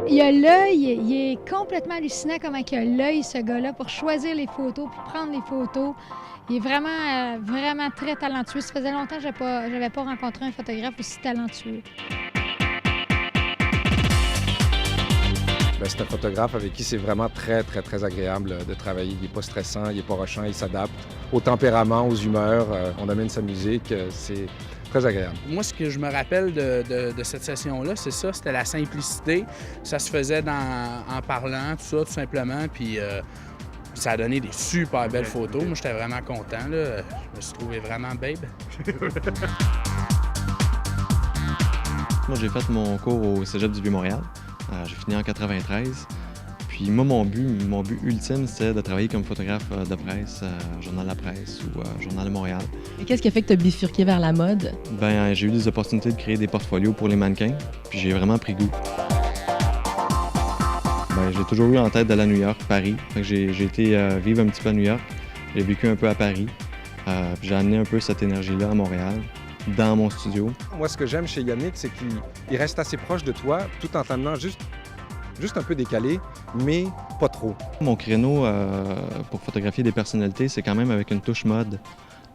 Il a l'œil, il est complètement hallucinant comment il a l'œil, ce gars-là, pour choisir les photos, puis prendre les photos. Il est vraiment, vraiment très talentueux. Ça faisait longtemps que j'avais pas rencontré un photographe aussi talentueux. C'est un photographe avec qui c'est vraiment très, très, très agréable de travailler. Il n'est pas stressant, il n'est pas rushant, il s'adapte au tempérament, aux humeurs. On amène sa musique, c'est très agréable. Moi, ce que je me rappelle de cette session-là, c'est ça, c'était la simplicité. Ça se faisait en parlant, tout ça, tout simplement, puis ça a donné des super belles photos. Moi, j'étais vraiment content, là. Je me suis trouvé vraiment babe. Moi, j'ai fait mon cours au Cégep du Vieux-Montréal. J'ai fini en 93. Puis moi, mon but ultime, c'était de travailler comme photographe de presse, Journal La Presse ou Journal de Montréal. Et qu'est-ce qui a fait que tu as bifurqué vers la mode? J'ai eu des opportunités de créer des portfolios pour les mannequins, puis j'ai vraiment pris goût. J'ai toujours eu en tête d'aller à New York, Paris. Fait que j'ai été vivre un petit peu à New York. J'ai vécu un peu à Paris. Puis j'ai amené un peu cette énergie-là à Montréal, dans mon studio. Moi, ce que j'aime chez Yannick, c'est qu'il reste assez proche de toi, tout en t'amenant juste un peu décalé, mais pas trop. Mon créneau pour photographier des personnalités, c'est quand même avec une touche mode.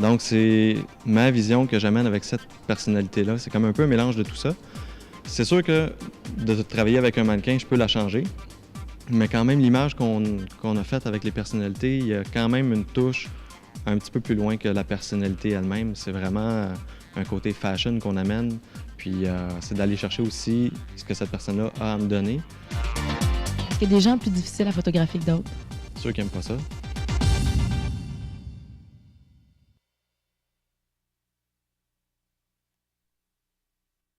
Donc, c'est ma vision que j'amène avec cette personnalité-là. C'est comme un peu un mélange de tout ça. C'est sûr que de travailler avec un mannequin, je peux la changer. Mais quand même, l'image qu'on a faite avec les personnalités, il y a quand même une touche un petit peu plus loin que la personnalité elle-même. C'est vraiment un côté fashion qu'on amène. Puis c'est d'aller chercher aussi ce que cette personne-là a à me donner. Est-ce qu'il y a des gens plus difficiles à photographier que d'autres? Ceux qui n'aiment pas ça.